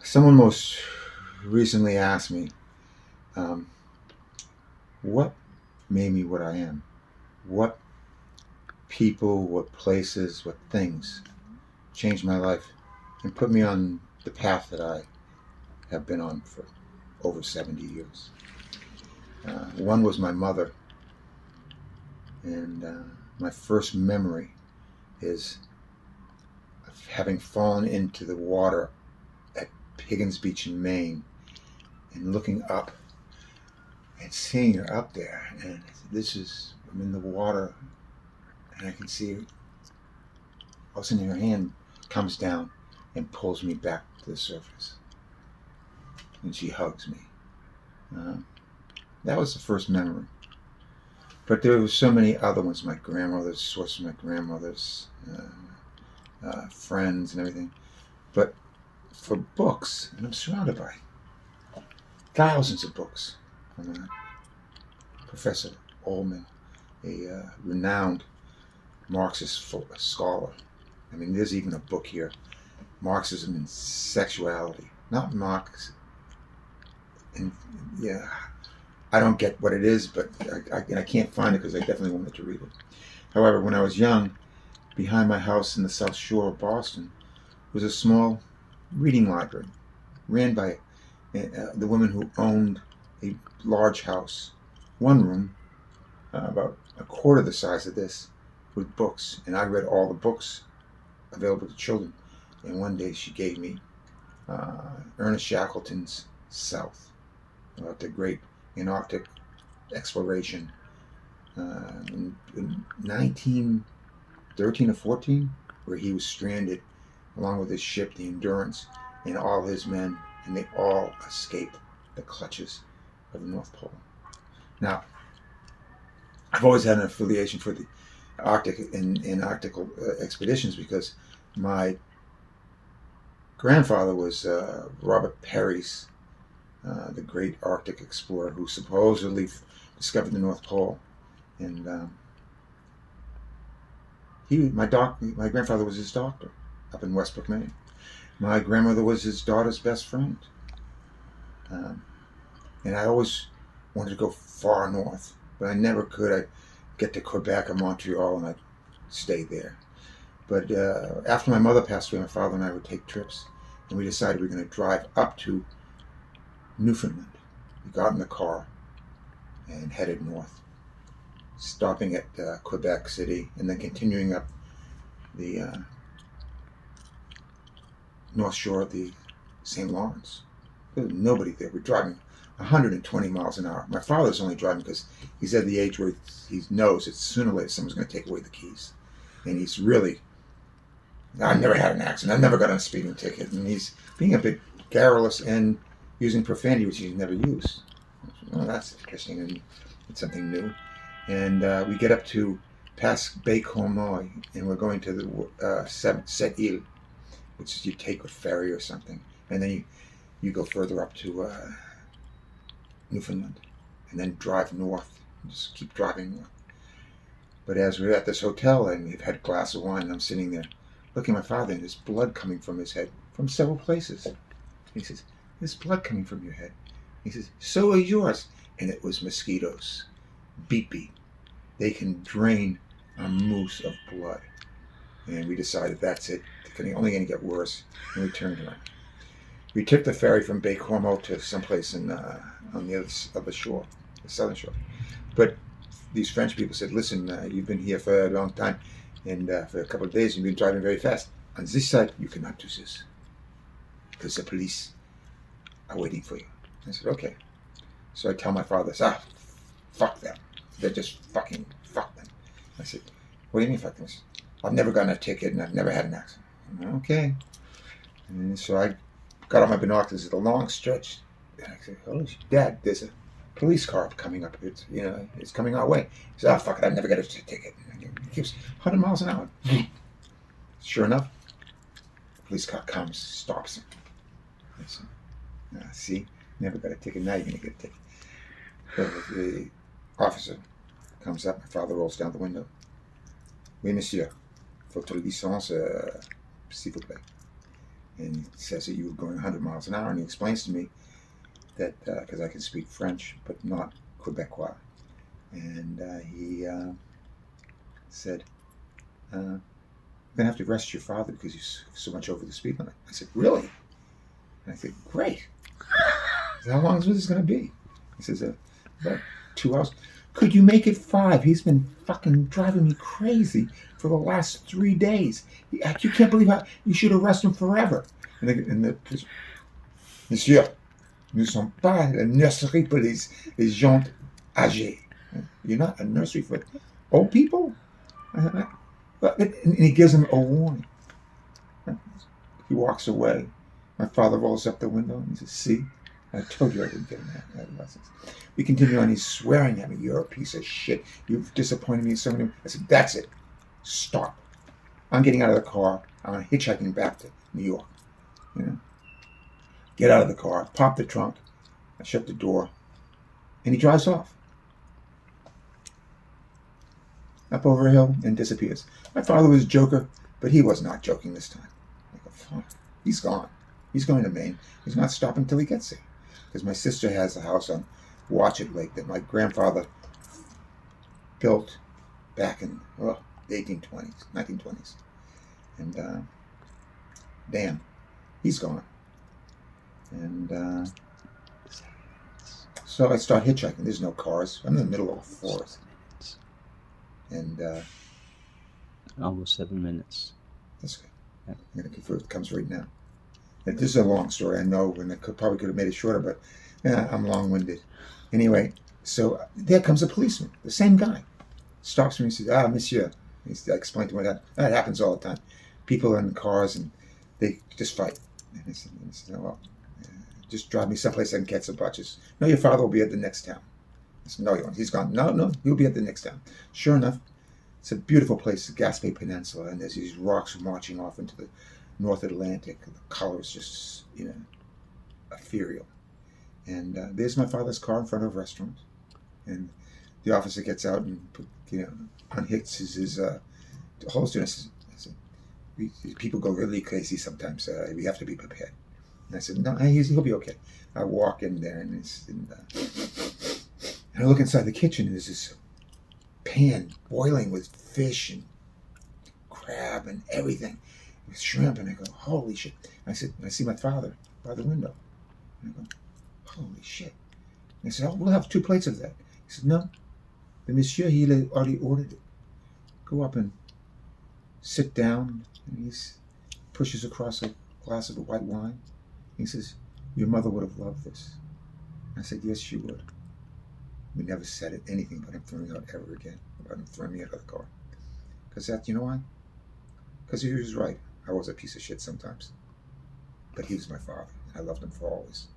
Someone most recently asked me, um, what made me what I am? What people, what places, what things changed my life and put me on the path that I have been on for over 70 years? One was my mother, and my first memory is of having fallen into the water at Higgins Beach in Maine and looking up and seeing her up there. And I'm in the water, and I can see all of a sudden her hand comes down and pulls me back to the surface. And she hugs me. Uh, that was the first memory. But there were so many other ones. My grandmother's, source of my grandmother's, friends and everything. But for books, and I'm surrounded by thousands of books. Professor Ullman, a renowned Marxist scholar. I mean, there's even a book here, Marxism and Sexuality. Not Marx. And yeah, I don't get what it is, but I can't find it because I definitely wanted to read it. However, when I was young, behind my house in the South Shore of Boston was a small reading library ran by the woman who owned a large house. One room, about a quarter the size of this, with books, and I read all the books available to children. And one day she gave me Ernest Shackleton's South, about the great Antarctic exploration in 1913 or 14, where he was stranded along with his ship, the Endurance, and all his men, and they all escaped the clutches of the North Pole. Now, I've always had an affiliation for the Arctic and Antarctic expeditions because my grandfather was Robert Peary's, the great Arctic explorer who supposedly discovered the North Pole. And my grandfather was his doctor up in Westbrook, Maine. My grandmother was his daughter's best friend. And I always wanted to go far north, but I never could. I'd get to Quebec or Montreal and I'd stay there. But after my mother passed away, my father and I would take trips, and we decided we were going to drive up to Newfoundland. We got in the car and headed north, stopping at Quebec City and then continuing up the north shore of the St. Lawrence. There was nobody there. We're driving 120 miles an hour. My father's only driving because he's at the age where he knows that sooner or later someone's going to take away the keys. And he's really, I've never had an accident. I've never got a speeding ticket. And he's being a bit garrulous and using profanity, which he's never used. Well, that's interesting, and it's something new. And we get up to past Bay Cournoy, and we're going to the Sept Île, which is you take a ferry or something, and then you go further up to Newfoundland, and then drive north, and just keep driving north. But as we're at this hotel, and we've had a glass of wine, and I'm sitting there looking at my father, and there's blood coming from his head from several places. He says, "There's blood coming from your head." He says, "So are yours." And it was mosquitoes. Beep beep. They can drain a moose of blood. And we decided that's it. It's only going to get worse. And we turned around. We took the ferry from Bay Cournoy to someplace on the other shore, the southern shore. But these French people said, "Listen, you've been here for a long time, and for a couple of days you've been driving very fast. On this side, you cannot do this, because the police are waiting for you." I said, "Okay." So I tell my father, "Fuck them. They're just fucking fuck them." I said, "What do you mean fuck them?" "I've never gotten a ticket and I've never had an accident." "Okay." And so I got on my binoculars at a long stretch. And I said, "Oh, Dad, there's a police car coming up. It's coming our way." He said, "Oh, fuck it, I've never got a ticket." It keeps 100 miles an hour. Sure enough, the police car comes, stops him. I said, "See, never got a ticket. Now you're going to get a ticket." So the officer comes up. My father rolls down the window. "Oui, monsieur. Votre licence, s'il vous plaît." And he says that you were going 100 miles an hour. And he explains to me that, because I can speak French, but not Quebecois. And he said, I'm going to have to arrest your father because you're so much over the speed limit. I said, really? And I said, great. I said, how long is this going to be? He says, about 2 hours. Could you make it 5? He's been fucking driving me crazy for the last 3 days. You can't believe how you should arrest him forever. And the Monsieur, nous sommes pas la nurserie pour les gens âgés. You're not a nursery for old people? And he gives him a warning. He walks away. My father rolls up the window and he says, see, I told you I didn't get him adolescence. We continue on. He's swearing at me. You're a piece of shit. You've disappointed me in so many ways. I said, that's it. Stop. I'm getting out of the car. I'm hitchhiking back to New York. You know, get out of the car, pop the trunk, I shut the door, and he drives off. Up over a hill and disappears. My father was a joker, but he was not joking this time. Like, oh, fuck. He's gone. He's going to Maine. He's not stopping till he gets there. Because my sister has a house on Watchet Lake that my grandfather built back in the 1920s. And damn, he's gone. And so I start hitchhiking. There's no cars. I'm in the middle of a forest. And almost 7 minutes. That's good. I'm going to confirm it comes right now. And this is a long story, I know, and I probably could have made it shorter, but I'm long-winded. Anyway, so there comes a policeman, the same guy. Stops me and says, monsieur. I explained to him that happens all the time. People are in cars and they just fight. And I said well, just drive me someplace I can catch some buses. No, your father will be at the next town. I said, no, he won't. He's gone. No, he'll be at the next town. Sure enough, it's a beautiful place, the Gaspé Peninsula, and there's these rocks marching off into the North Atlantic. The colors just, ethereal. And there's my father's car in front of a restaurant. And the officer gets out and, unhits his holster and says, people go really crazy sometimes. We have to be prepared. And I said, no, he'll be okay. I walk in there and I look inside the kitchen and there's this pan boiling with fish and crab and everything. With shrimp, and I go, holy shit. I see my father by the window. And I go, holy shit. And I said, we'll have 2 plates of that. He said, no, the monsieur, he already ordered it. Go up and sit down, and he pushes across a glass of white wine. He says, your mother would have loved this. I said, yes, she would. We never said anything about him throwing me out ever again, about him throwing me out of the car. Because you know why? Because he was right. I was a piece of shit sometimes. But he was my father, and I loved him for always.